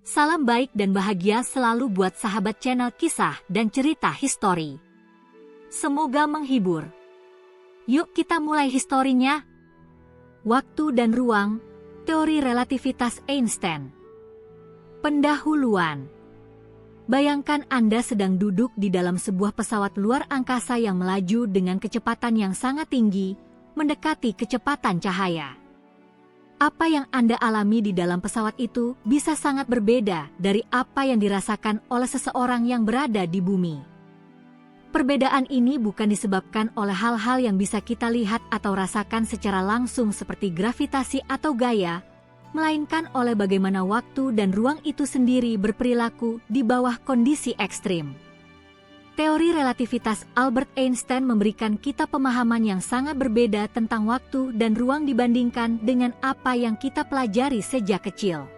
Salam baik dan bahagia selalu buat sahabat channel kisah dan cerita histori. Semoga menghibur. Yuk kita mulai historinya. Waktu dan ruang, teori relativitas Einstein. Pendahuluan. Bayangkan Anda sedang duduk di dalam sebuah pesawat luar angkasa yang melaju dengan kecepatan yang sangat tinggi, mendekati kecepatan cahaya. Apa yang Anda alami di dalam pesawat itu bisa sangat berbeda dari apa yang dirasakan oleh seseorang yang berada di bumi. Perbedaan ini bukan disebabkan oleh hal-hal yang bisa kita lihat atau rasakan secara langsung seperti gravitasi atau gaya, melainkan oleh bagaimana waktu dan ruang itu sendiri berperilaku di bawah kondisi ekstrim. Teori relativitas Albert Einstein memberikan kita pemahaman yang sangat berbeda tentang waktu dan ruang dibandingkan dengan apa yang kita pelajari sejak kecil.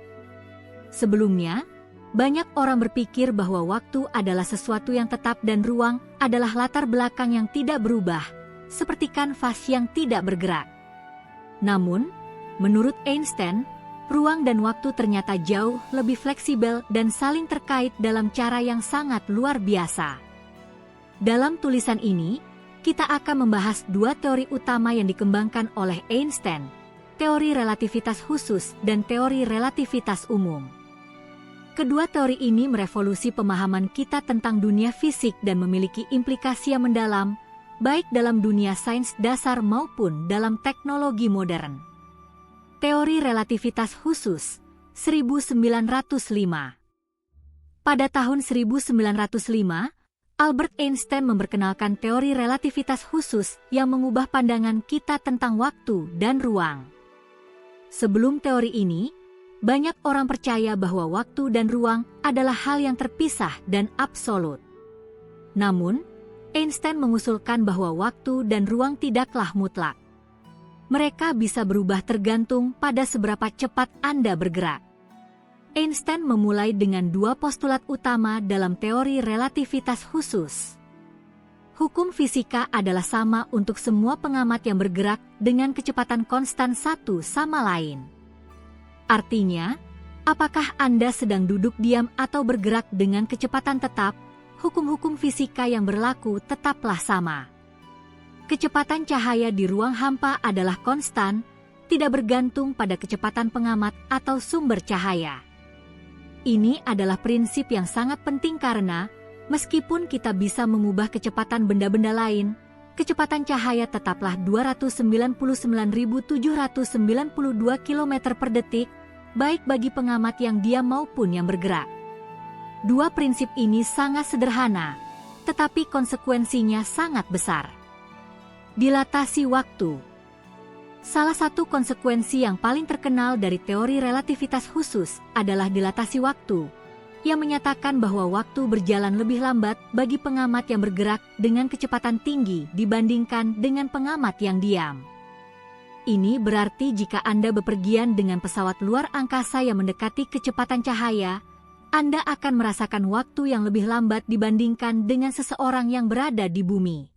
Sebelumnya, banyak orang berpikir bahwa waktu adalah sesuatu yang tetap dan ruang adalah latar belakang yang tidak berubah, seperti kanvas yang tidak bergerak. Namun, menurut Einstein, ruang dan waktu ternyata jauh lebih fleksibel dan saling terkait dalam cara yang sangat luar biasa. Dalam tulisan ini, kita akan membahas dua teori utama yang dikembangkan oleh Einstein, teori relativitas khusus dan teori relativitas umum. Kedua teori ini merevolusi pemahaman kita tentang dunia fisik dan memiliki implikasi yang mendalam, baik dalam dunia sains dasar maupun dalam teknologi modern. Teori relativitas khusus, 1905. Pada tahun 1905, Albert Einstein memperkenalkan teori relativitas khusus yang mengubah pandangan kita tentang waktu dan ruang. Sebelum teori ini, banyak orang percaya bahwa waktu dan ruang adalah hal yang terpisah dan absolut. Namun, Einstein mengusulkan bahwa waktu dan ruang tidaklah mutlak. Mereka bisa berubah tergantung pada seberapa cepat Anda bergerak. Einstein memulai dengan dua postulat utama dalam teori relativitas khusus. Hukum fisika adalah sama untuk semua pengamat yang bergerak dengan kecepatan konstan satu sama lain. Artinya, apakah Anda sedang duduk diam atau bergerak dengan kecepatan tetap, hukum-hukum fisika yang berlaku tetaplah sama. Kecepatan cahaya di ruang hampa adalah konstan, tidak bergantung pada kecepatan pengamat atau sumber cahaya. Ini adalah prinsip yang sangat penting karena, meskipun kita bisa mengubah kecepatan benda-benda lain, kecepatan cahaya tetaplah 299.792 km per detik, baik bagi pengamat yang diam maupun yang bergerak. Dua prinsip ini sangat sederhana, tetapi konsekuensinya sangat besar. Dilatasi waktu. Salah satu konsekuensi yang paling terkenal dari teori relativitas khusus adalah dilatasi waktu, yang menyatakan bahwa waktu berjalan lebih lambat bagi pengamat yang bergerak dengan kecepatan tinggi dibandingkan dengan pengamat yang diam. Ini berarti jika Anda bepergian dengan pesawat luar angkasa yang mendekati kecepatan cahaya, Anda akan merasakan waktu yang lebih lambat dibandingkan dengan seseorang yang berada di bumi.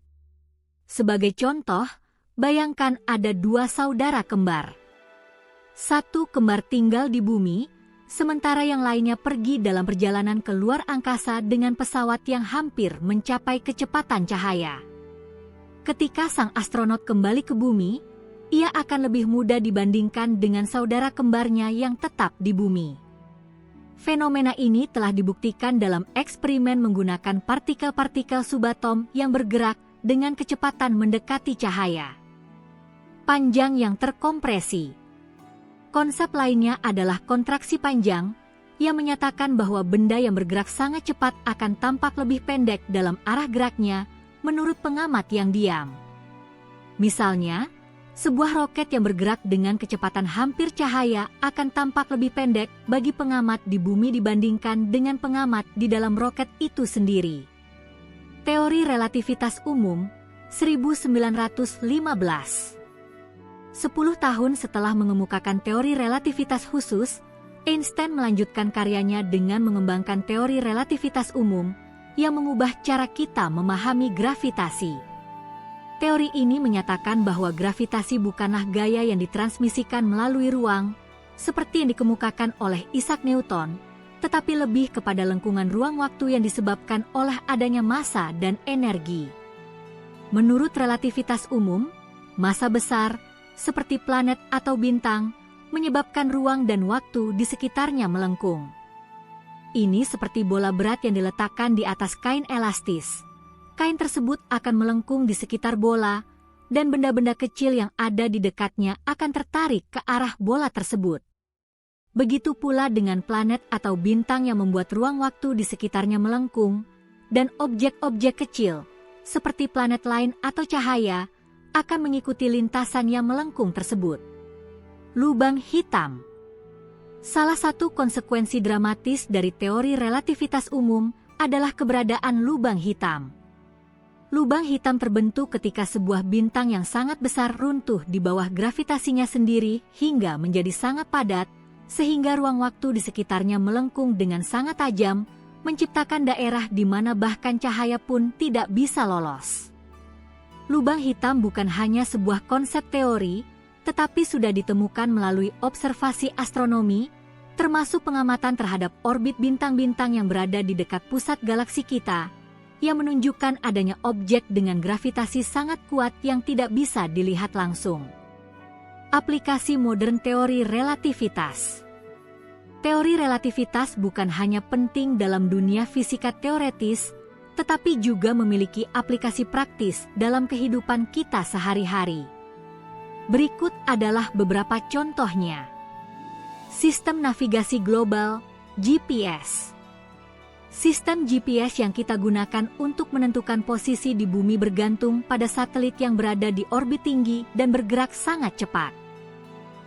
Sebagai contoh, bayangkan ada dua saudara kembar. Satu kembar tinggal di bumi, sementara yang lainnya pergi dalam perjalanan ke luar angkasa dengan pesawat yang hampir mencapai kecepatan cahaya. Ketika sang astronot kembali ke bumi, ia akan lebih muda dibandingkan dengan saudara kembarnya yang tetap di bumi. Fenomena ini telah dibuktikan dalam eksperimen menggunakan partikel-partikel subatom yang bergerak dengan kecepatan mendekati cahaya. Panjang yang terkompresi. Konsep lainnya adalah kontraksi panjang, yang menyatakan bahwa benda yang bergerak sangat cepat akan tampak lebih pendek dalam arah geraknya, menurut pengamat yang diam. Misalnya, sebuah roket yang bergerak dengan kecepatan hampir cahaya akan tampak lebih pendek bagi pengamat di bumi dibandingkan dengan pengamat di dalam roket itu sendiri. Teori relativitas umum, 1915. 10 tahun setelah mengemukakan teori relativitas khusus, Einstein melanjutkan karyanya dengan mengembangkan teori relativitas umum yang mengubah cara kita memahami gravitasi. Teori ini menyatakan bahwa gravitasi bukanlah gaya yang ditransmisikan melalui ruang, seperti yang dikemukakan oleh Isaac Newton, tetapi lebih kepada lengkungan ruang waktu yang disebabkan oleh adanya massa dan energi. Menurut relativitas umum, massa besar, seperti planet atau bintang, menyebabkan ruang dan waktu di sekitarnya melengkung. Ini seperti bola berat yang diletakkan di atas kain elastis. Kain tersebut akan melengkung di sekitar bola, dan benda-benda kecil yang ada di dekatnya akan tertarik ke arah bola tersebut. Begitu pula dengan planet atau bintang yang membuat ruang waktu di sekitarnya melengkung, dan objek-objek kecil, seperti planet lain atau cahaya, akan mengikuti lintasan yang melengkung tersebut. Lubang hitam. Salah satu konsekuensi dramatis dari teori relativitas umum adalah keberadaan lubang hitam. Lubang hitam terbentuk ketika sebuah bintang yang sangat besar runtuh di bawah gravitasinya sendiri hingga menjadi sangat padat, sehingga ruang waktu di sekitarnya melengkung dengan sangat tajam, menciptakan daerah di mana bahkan cahaya pun tidak bisa lolos. Lubang hitam bukan hanya sebuah konsep teori, tetapi sudah ditemukan melalui observasi astronomi, termasuk pengamatan terhadap orbit bintang-bintang yang berada di dekat pusat galaksi kita, yang menunjukkan adanya objek dengan gravitasi sangat kuat yang tidak bisa dilihat langsung. Aplikasi modern teori relativitas. Teori relativitas bukan hanya penting dalam dunia fisika teoretis, tetapi juga memiliki aplikasi praktis dalam kehidupan kita sehari-hari. Berikut adalah beberapa contohnya. Sistem navigasi global, GPS. Sistem GPS yang kita gunakan untuk menentukan posisi di bumi bergantung pada satelit yang berada di orbit tinggi dan bergerak sangat cepat.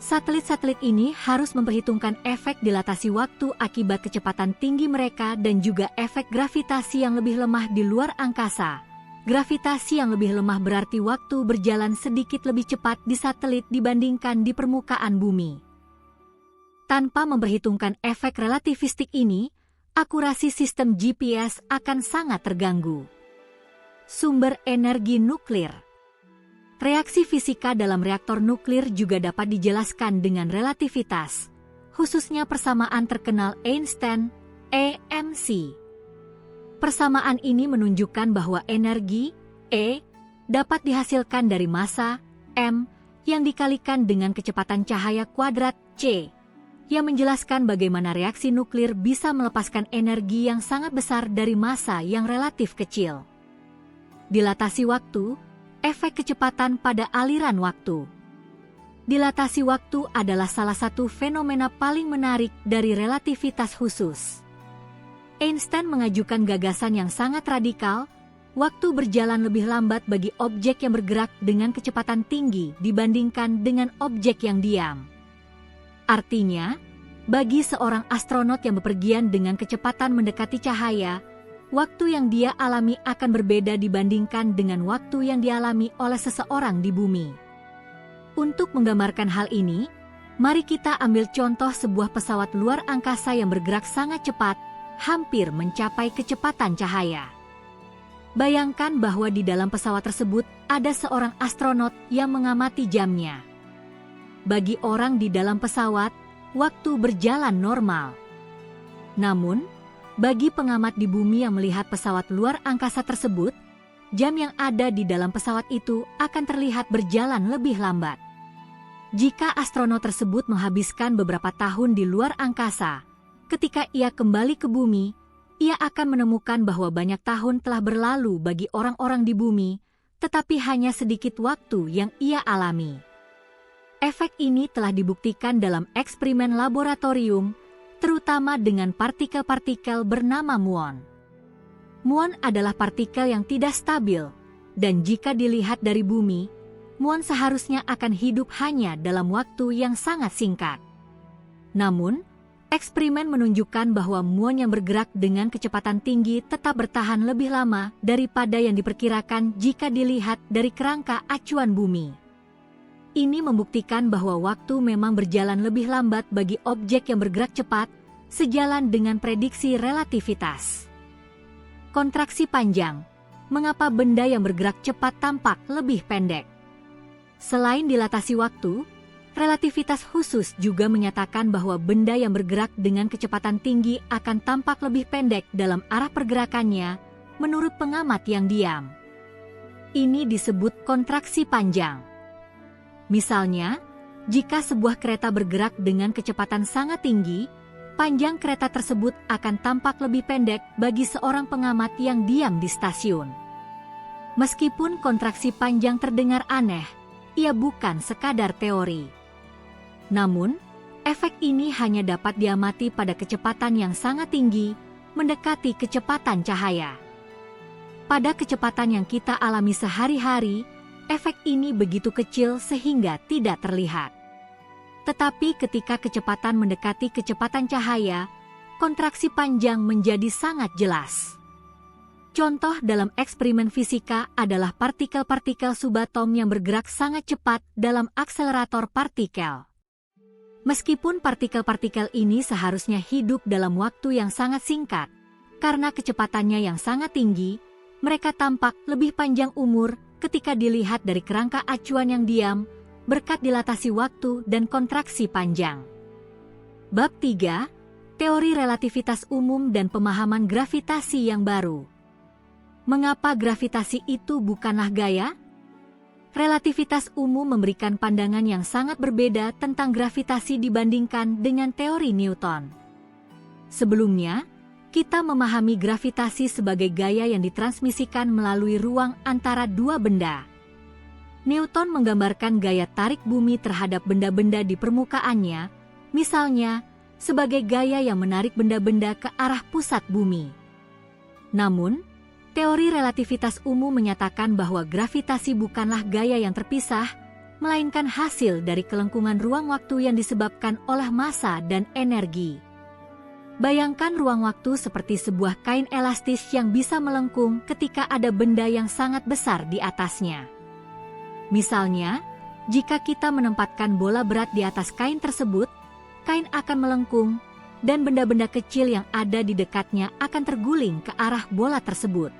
Satelit-satelit ini harus memperhitungkan efek dilatasi waktu akibat kecepatan tinggi mereka dan juga efek gravitasi yang lebih lemah di luar angkasa. Gravitasi yang lebih lemah berarti waktu berjalan sedikit lebih cepat di satelit dibandingkan di permukaan bumi. Tanpa memperhitungkan efek relativistik ini, akurasi sistem GPS akan sangat terganggu. Sumber energi nuklir. Reaksi fisika dalam reaktor nuklir juga dapat dijelaskan dengan relativitas, khususnya persamaan terkenal Einstein, EMC. Persamaan ini menunjukkan bahwa energi, E, dapat dihasilkan dari massa, M, yang dikalikan dengan kecepatan cahaya kuadrat, C, yang menjelaskan bagaimana reaksi nuklir bisa melepaskan energi yang sangat besar dari massa yang relatif kecil. Dilatasi waktu, efek kecepatan pada aliran waktu. Dilatasi waktu adalah salah satu fenomena paling menarik dari relativitas khusus. Einstein mengajukan gagasan yang sangat radikal, waktu berjalan lebih lambat bagi objek yang bergerak dengan kecepatan tinggi dibandingkan dengan objek yang diam. Artinya, bagi seorang astronot yang bepergian dengan kecepatan mendekati cahaya, waktu yang dia alami akan berbeda dibandingkan dengan waktu yang dialami oleh seseorang di bumi. Untuk menggambarkan hal ini, mari kita ambil contoh sebuah pesawat luar angkasa yang bergerak sangat cepat, hampir mencapai kecepatan cahaya. Bayangkan bahwa di dalam pesawat tersebut ada seorang astronot yang mengamati jamnya. Bagi orang di dalam pesawat, waktu berjalan normal. Namun, bagi pengamat di bumi yang melihat pesawat luar angkasa tersebut, jam yang ada di dalam pesawat itu akan terlihat berjalan lebih lambat. Jika astronot tersebut menghabiskan beberapa tahun di luar angkasa, ketika ia kembali ke bumi, ia akan menemukan bahwa banyak tahun telah berlalu bagi orang-orang di bumi, tetapi hanya sedikit waktu yang ia alami. Efek ini telah dibuktikan dalam eksperimen laboratorium, terutama dengan partikel-partikel bernama muon. Muon adalah partikel yang tidak stabil, dan jika dilihat dari bumi, muon seharusnya akan hidup hanya dalam waktu yang sangat singkat. Namun, eksperimen menunjukkan bahwa muon yang bergerak dengan kecepatan tinggi tetap bertahan lebih lama daripada yang diperkirakan jika dilihat dari kerangka acuan bumi. Ini membuktikan bahwa waktu memang berjalan lebih lambat bagi objek yang bergerak cepat, sejalan dengan prediksi relativitas. Kontraksi panjang. Mengapa benda yang bergerak cepat tampak lebih pendek? Selain dilatasi waktu, Relativitas khusus juga menyatakan bahwa benda yang bergerak dengan kecepatan tinggi akan tampak lebih pendek dalam arah pergerakannya, menurut pengamat yang diam. Ini disebut kontraksi panjang. Misalnya, jika sebuah kereta bergerak dengan kecepatan sangat tinggi, panjang kereta tersebut akan tampak lebih pendek bagi seorang pengamat yang diam di stasiun. Meskipun kontraksi panjang terdengar aneh, ia bukan sekadar teori. Namun, efek ini hanya dapat diamati pada kecepatan yang sangat tinggi, mendekati kecepatan cahaya. Pada kecepatan yang kita alami sehari-hari, efek ini begitu kecil sehingga tidak terlihat. Tetapi ketika kecepatan mendekati kecepatan cahaya, kontraksi panjang menjadi sangat jelas. Contoh dalam eksperimen fisika adalah partikel-partikel subatom yang bergerak sangat cepat dalam akselerator partikel. Meskipun partikel-partikel ini seharusnya hidup dalam waktu yang sangat singkat, karena kecepatannya yang sangat tinggi, mereka tampak lebih panjang umur ketika dilihat dari kerangka acuan yang diam, berkat dilatasi waktu dan kontraksi panjang. Bab 3. Teori relativitas umum dan pemahaman gravitasi yang baru. Mengapa gravitasi itu bukanlah gaya? Relativitas umum memberikan pandangan yang sangat berbeda tentang gravitasi dibandingkan dengan teori Newton. Sebelumnya, kita memahami gravitasi sebagai gaya yang ditransmisikan melalui ruang antara dua benda. Newton menggambarkan gaya tarik bumi terhadap benda-benda di permukaannya, misalnya, sebagai gaya yang menarik benda-benda ke arah pusat bumi. Namun, teori relativitas umum menyatakan bahwa gravitasi bukanlah gaya yang terpisah, melainkan hasil dari kelengkungan ruang waktu yang disebabkan oleh massa dan energi. Bayangkan ruang waktu seperti sebuah kain elastis yang bisa melengkung ketika ada benda yang sangat besar di atasnya. Misalnya, jika kita menempatkan bola berat di atas kain tersebut, kain akan melengkung, dan benda-benda kecil yang ada di dekatnya akan terguling ke arah bola tersebut.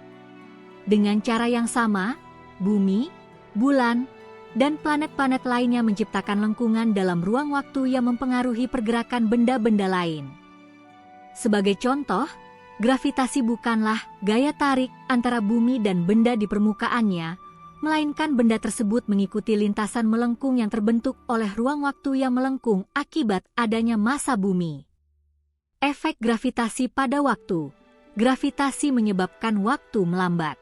Dengan cara yang sama, bumi, bulan, dan planet-planet lainnya menciptakan lengkungan dalam ruang waktu yang mempengaruhi pergerakan benda-benda lain. Sebagai contoh, gravitasi bukanlah gaya tarik antara bumi dan benda di permukaannya, melainkan benda tersebut mengikuti lintasan melengkung yang terbentuk oleh ruang waktu yang melengkung akibat adanya massa bumi. Efek gravitasi pada waktu. Gravitasi menyebabkan waktu melambat.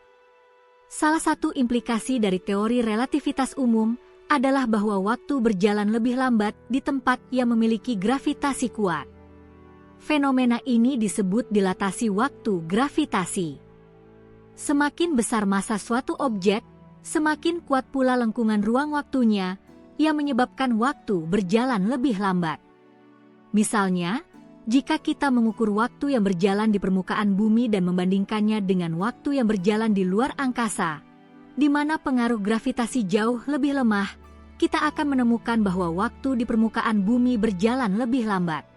Salah satu implikasi dari teori relativitas umum adalah bahwa waktu berjalan lebih lambat di tempat yang memiliki gravitasi kuat. Fenomena ini disebut dilatasi waktu gravitasi. Semakin besar massa suatu objek, semakin kuat pula lengkungan ruang waktunya, yang menyebabkan waktu berjalan lebih lambat. Misalnya, jika kita mengukur waktu yang berjalan di permukaan bumi dan membandingkannya dengan waktu yang berjalan di luar angkasa, di mana pengaruh gravitasi jauh lebih lemah, kita akan menemukan bahwa waktu di permukaan bumi berjalan lebih lambat.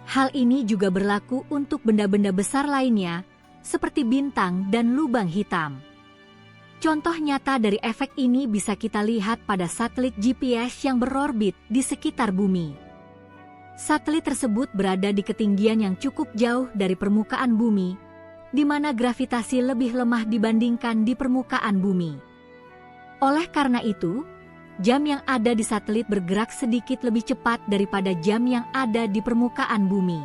Hal ini juga berlaku untuk benda-benda besar lainnya, seperti bintang dan lubang hitam. Contoh nyata dari efek ini bisa kita lihat pada satelit GPS yang berorbit di sekitar bumi. Satelit tersebut berada di ketinggian yang cukup jauh dari permukaan bumi, di mana gravitasi lebih lemah dibandingkan di permukaan bumi. Oleh karena itu, jam yang ada di satelit bergerak sedikit lebih cepat daripada jam yang ada di permukaan bumi.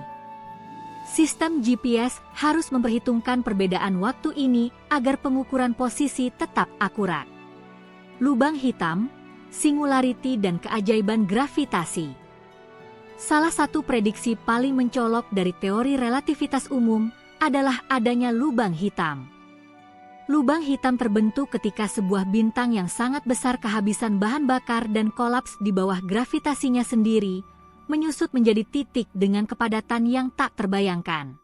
Sistem GPS harus memperhitungkan perbedaan waktu ini agar pengukuran posisi tetap akurat. Lubang hitam, singularity dan keajaiban gravitasi. Salah satu prediksi paling mencolok dari teori relativitas umum adalah adanya lubang hitam. Lubang hitam terbentuk ketika sebuah bintang yang sangat besar kehabisan bahan bakar dan kolaps di bawah gravitasinya sendiri, menyusut menjadi titik dengan kepadatan yang tak terbayangkan.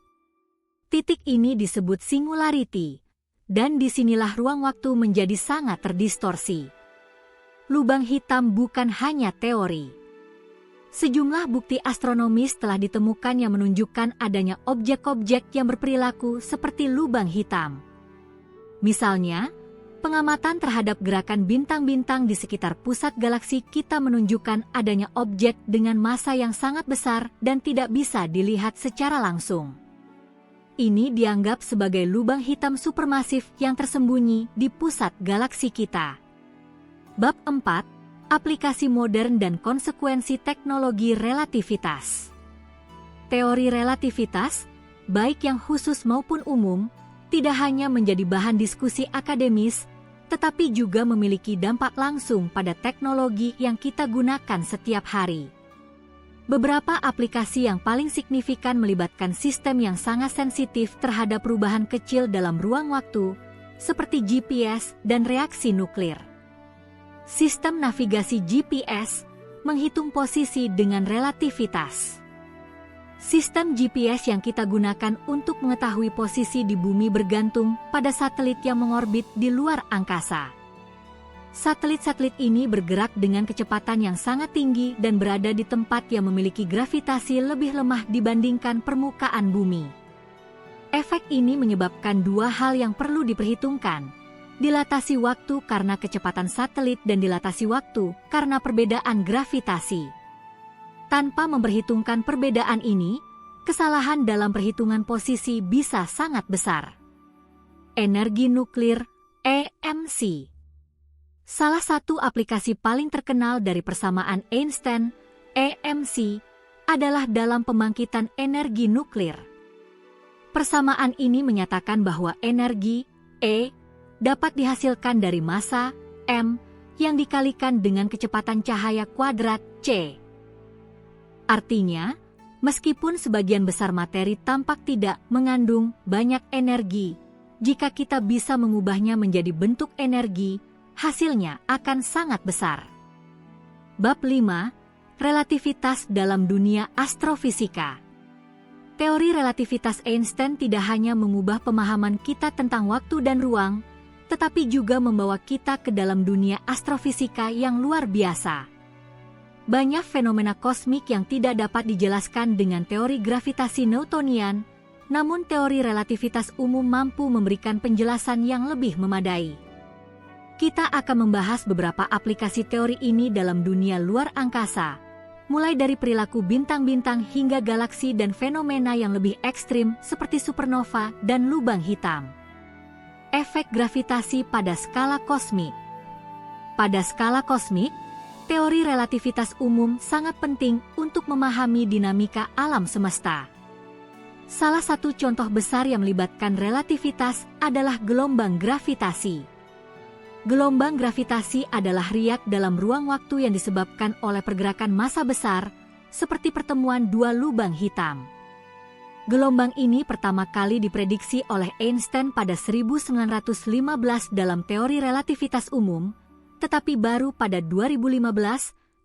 Titik ini disebut singularity, dan disinilah ruang waktu menjadi sangat terdistorsi. Lubang hitam bukan hanya teori. Sejumlah bukti astronomis telah ditemukan yang menunjukkan adanya objek-objek yang berperilaku seperti lubang hitam. Misalnya, Pengamatan terhadap gerakan bintang-bintang di sekitar pusat galaksi kita menunjukkan adanya objek dengan massa yang sangat besar dan tidak bisa dilihat secara langsung. Ini dianggap sebagai lubang hitam supermasif yang tersembunyi di pusat galaksi kita. Bab 4. Aplikasi modern dan konsekuensi teknologi relativitas. Teori relativitas, baik yang khusus maupun umum, tidak hanya menjadi bahan diskusi akademis, tetapi juga memiliki dampak langsung pada teknologi yang kita gunakan setiap hari. Beberapa aplikasi yang paling signifikan melibatkan sistem yang sangat sensitif terhadap perubahan kecil dalam ruang waktu, seperti GPS dan reaksi nuklir. Sistem navigasi GPS menghitung posisi dengan relativitas. Sistem GPS yang kita gunakan untuk mengetahui posisi di bumi bergantung pada satelit yang mengorbit di luar angkasa. Satelit-satelit ini bergerak dengan kecepatan yang sangat tinggi dan berada di tempat yang memiliki gravitasi lebih lemah dibandingkan permukaan bumi. Efek ini menyebabkan dua hal yang perlu diperhitungkan: dilatasi waktu karena kecepatan satelit dan dilatasi waktu karena perbedaan gravitasi. Tanpa memperhitungkan perbedaan ini, kesalahan dalam perhitungan posisi bisa sangat besar. Energi nuklir, EMC. Salah satu aplikasi paling terkenal dari persamaan Einstein, EMC, adalah dalam pembangkitan energi nuklir. Persamaan ini menyatakan bahwa energi, E, dapat dihasilkan dari massa, M, yang dikalikan dengan kecepatan cahaya kuadrat, C. Artinya, meskipun sebagian besar materi tampak tidak mengandung banyak energi, jika kita bisa mengubahnya menjadi bentuk energi, hasilnya akan sangat besar. Bab 5. Relativitas dalam dunia astrofisika. Teori relativitas Einstein tidak hanya mengubah pemahaman kita tentang waktu dan ruang, tetapi juga membawa kita ke dalam dunia astrofisika yang luar biasa. Banyak fenomena kosmik yang tidak dapat dijelaskan dengan teori gravitasi Newtonian, namun teori relativitas umum mampu memberikan penjelasan yang lebih memadai. Kita akan membahas beberapa aplikasi teori ini dalam dunia luar angkasa, mulai dari perilaku bintang-bintang hingga galaksi dan fenomena yang lebih ekstrim seperti supernova dan lubang hitam. Efek gravitasi pada skala kosmik. Pada skala kosmik, teori relativitas umum sangat penting untuk memahami dinamika alam semesta. Salah satu contoh besar yang melibatkan relativitas adalah gelombang gravitasi. Gelombang gravitasi adalah riak dalam ruang waktu yang disebabkan oleh pergerakan massa besar, seperti pertemuan dua lubang hitam. Gelombang ini pertama kali diprediksi oleh Einstein pada 1915 dalam teori relativitas umum, tetapi baru pada 2015,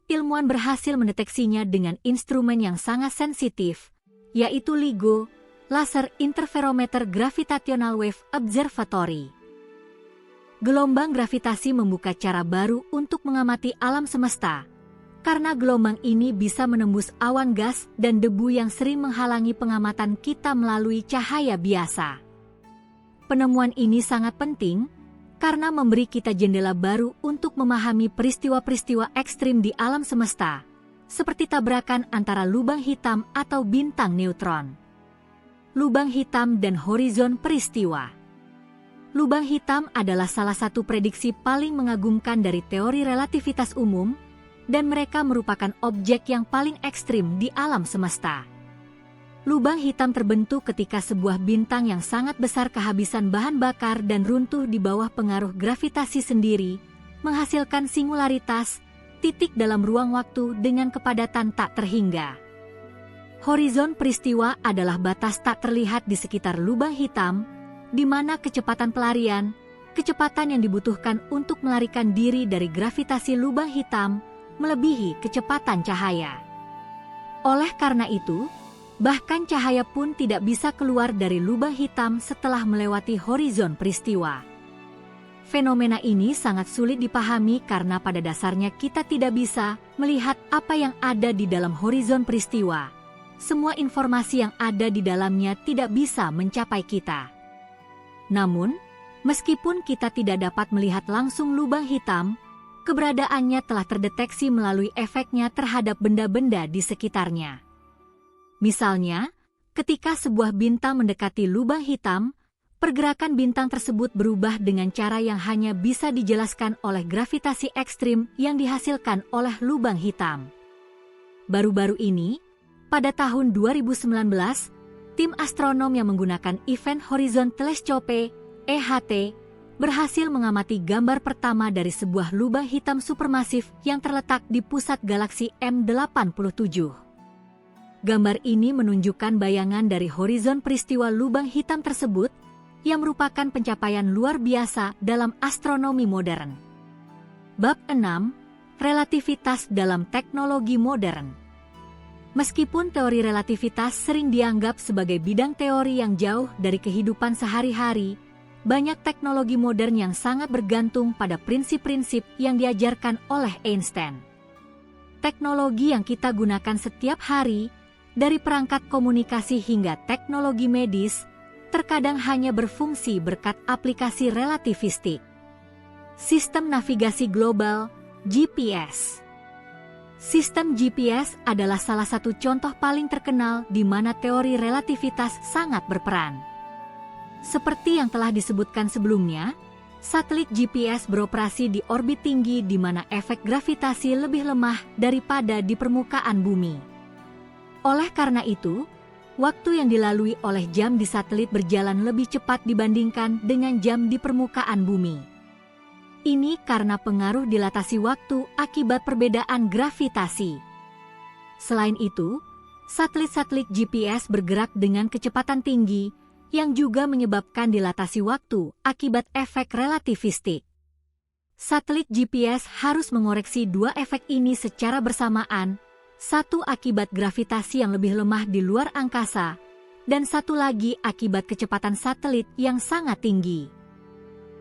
ilmuwan berhasil mendeteksinya dengan instrumen yang sangat sensitif, yaitu LIGO, Laser Interferometer Gravitational Wave Observatory. Gelombang gravitasi membuka cara baru untuk mengamati alam semesta, karena gelombang ini bisa menembus awan gas dan debu yang sering menghalangi pengamatan kita melalui cahaya biasa. Penemuan ini sangat penting, karena memberi kita jendela baru untuk memahami peristiwa-peristiwa ekstrim di alam semesta, seperti tabrakan antara lubang hitam atau bintang neutron. Lubang hitam dan horizon peristiwa. Lubang hitam adalah salah satu prediksi paling mengagumkan dari teori relativitas umum, dan mereka merupakan objek yang paling ekstrim di alam semesta. Lubang hitam terbentuk ketika sebuah bintang yang sangat besar kehabisan bahan bakar dan runtuh di bawah pengaruh gravitasi sendiri, menghasilkan singularitas, titik dalam ruang waktu dengan kepadatan tak terhingga. Horizon peristiwa adalah batas tak terlihat di sekitar lubang hitam, di mana kecepatan pelarian, kecepatan yang dibutuhkan untuk melarikan diri dari gravitasi lubang hitam, melebihi kecepatan cahaya. Oleh karena itu, bahkan cahaya pun tidak bisa keluar dari lubang hitam setelah melewati horizon peristiwa. Fenomena ini sangat sulit dipahami karena pada dasarnya kita tidak bisa melihat apa yang ada di dalam horizon peristiwa. Semua informasi yang ada di dalamnya tidak bisa mencapai kita. Namun, Meskipun kita tidak dapat melihat langsung lubang hitam, keberadaannya telah terdeteksi melalui efeknya terhadap benda-benda di sekitarnya. Misalnya, ketika sebuah bintang mendekati lubang hitam, pergerakan bintang tersebut berubah dengan cara yang hanya bisa dijelaskan oleh gravitasi ekstrim yang dihasilkan oleh lubang hitam. Baru-baru ini, pada tahun 2019, tim astronom yang menggunakan Event Horizon Telescope (EHT) berhasil mengamati gambar pertama dari sebuah lubang hitam supermasif yang terletak di pusat galaksi M87. Gambar ini menunjukkan bayangan dari horizon peristiwa lubang hitam tersebut, yang merupakan pencapaian luar biasa dalam astronomi modern. Bab 6. Relativitas dalam teknologi modern. Meskipun teori relativitas sering dianggap sebagai bidang teori yang jauh dari kehidupan sehari-hari, banyak teknologi modern yang sangat bergantung pada prinsip-prinsip yang diajarkan oleh Einstein. Teknologi yang kita gunakan setiap hari, dari perangkat komunikasi hingga teknologi medis, terkadang hanya berfungsi berkat aplikasi relativistik. Sistem navigasi global, GPS. Sistem GPS adalah salah satu contoh paling terkenal di mana teori relativitas sangat berperan. Seperti yang telah disebutkan sebelumnya, satelit GPS beroperasi di orbit tinggi di mana efek gravitasi lebih lemah daripada di permukaan bumi. Oleh karena itu, waktu yang dilalui oleh jam di satelit berjalan lebih cepat dibandingkan dengan jam di permukaan bumi. Ini karena pengaruh dilatasi waktu akibat perbedaan gravitasi. Selain itu, satelit-satelit GPS bergerak dengan kecepatan tinggi, yang juga menyebabkan dilatasi waktu akibat efek relativistik. Satelit GPS harus mengoreksi dua efek ini secara bersamaan, satu akibat gravitasi yang lebih lemah di luar angkasa, dan satu lagi akibat kecepatan satelit yang sangat tinggi.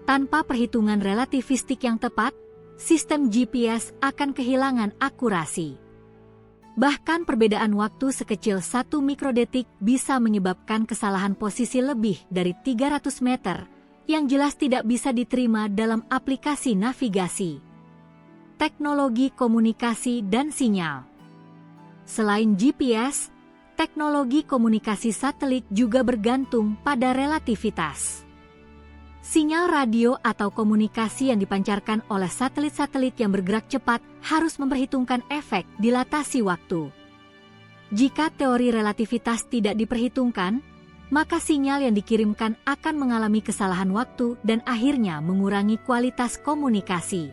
Tanpa perhitungan relativistik yang tepat, sistem GPS akan kehilangan akurasi. Bahkan perbedaan waktu sekecil 1 mikrodetik bisa menyebabkan kesalahan posisi lebih dari 300 meter, yang jelas tidak bisa diterima dalam aplikasi navigasi. Teknologi komunikasi dan sinyal. Selain GPS, teknologi komunikasi satelit juga bergantung pada relativitas. Sinyal radio atau komunikasi yang dipancarkan oleh satelit-satelit yang bergerak cepat harus memperhitungkan efek dilatasi waktu. Jika teori relativitas tidak diperhitungkan, maka sinyal yang dikirimkan akan mengalami kesalahan waktu dan akhirnya mengurangi kualitas komunikasi.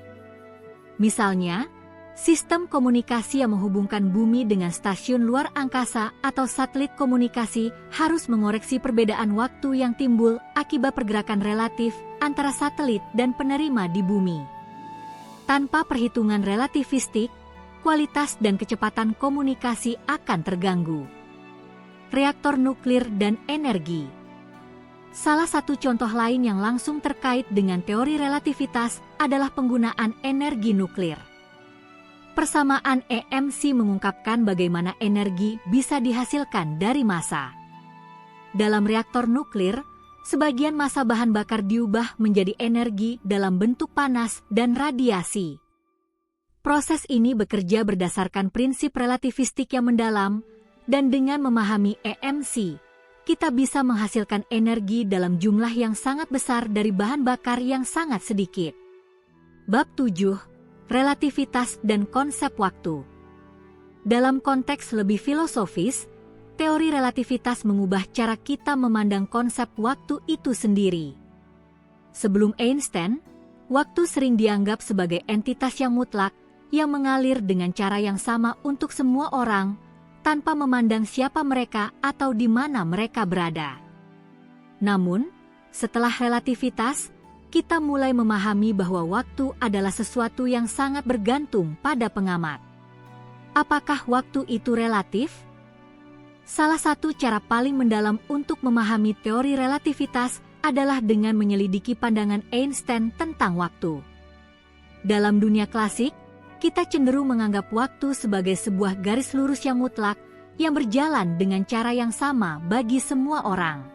Misalnya, sistem komunikasi yang menghubungkan bumi dengan stasiun luar angkasa atau satelit komunikasi harus mengoreksi perbedaan waktu yang timbul akibat pergerakan relatif antara satelit dan penerima di bumi. Tanpa perhitungan relativistik, kualitas dan kecepatan komunikasi akan terganggu. Reaktor nuklir dan energi. Salah satu contoh lain yang langsung terkait dengan teori relativitas adalah penggunaan energi nuklir. Persamaan EMC mengungkapkan bagaimana energi bisa dihasilkan dari massa. Dalam reaktor nuklir, sebagian massa bahan bakar diubah menjadi energi dalam bentuk panas dan radiasi. Proses ini bekerja berdasarkan prinsip relativistik yang mendalam, dan dengan memahami EMC, kita bisa menghasilkan energi dalam jumlah yang sangat besar dari bahan bakar yang sangat sedikit. Bab 7. Relativitas dan konsep waktu. Dalam konteks lebih filosofis, teori relativitas mengubah cara kita memandang konsep waktu itu sendiri. Sebelum Einstein, waktu sering dianggap sebagai entitas yang mutlak, yang mengalir dengan cara yang sama untuk semua orang, tanpa memandang siapa mereka atau di mana mereka berada. Namun, setelah relativitas, kita mulai memahami bahwa waktu adalah sesuatu yang sangat bergantung pada pengamat. Apakah waktu itu relatif? Salah satu cara paling mendalam untuk memahami teori relativitas adalah dengan menyelidiki pandangan Einstein tentang waktu. Dalam dunia klasik, kita cenderung menganggap waktu sebagai sebuah garis lurus yang mutlak yang berjalan dengan cara yang sama bagi semua orang.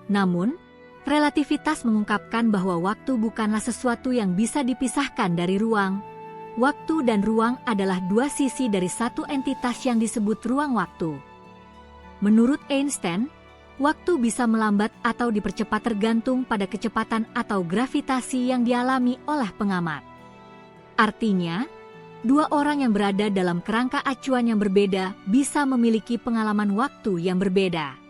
Namun, Relativitas mengungkapkan bahwa waktu bukanlah sesuatu yang bisa dipisahkan dari ruang. Waktu dan ruang adalah dua sisi dari satu entitas yang disebut ruang-waktu. Menurut Einstein, waktu bisa melambat atau dipercepat tergantung pada kecepatan atau gravitasi yang dialami oleh pengamat. Artinya, dua orang yang berada dalam kerangka acuan yang berbeda bisa memiliki pengalaman waktu yang berbeda.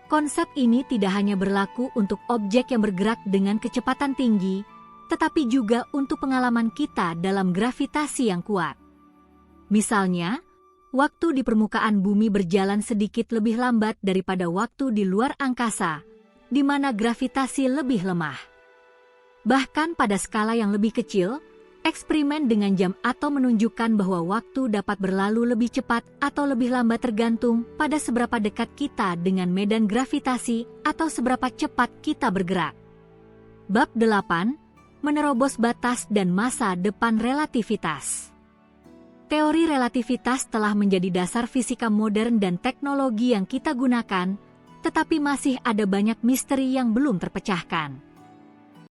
Konsep ini tidak hanya berlaku untuk objek yang bergerak dengan kecepatan tinggi, tetapi juga untuk pengalaman kita dalam gravitasi yang kuat. Misalnya, waktu di permukaan bumi berjalan sedikit lebih lambat daripada waktu di luar angkasa, di mana gravitasi lebih lemah. Bahkan pada skala yang lebih kecil, eksperimen dengan jam atom menunjukkan bahwa waktu dapat berlalu lebih cepat atau lebih lambat tergantung pada seberapa dekat kita dengan medan gravitasi atau seberapa cepat kita bergerak. Bab 8. Menerobos batas dan masa depan relativitas. Teori relativitas telah menjadi dasar fisika modern dan teknologi yang kita gunakan, tetapi masih ada banyak misteri yang belum terpecahkan.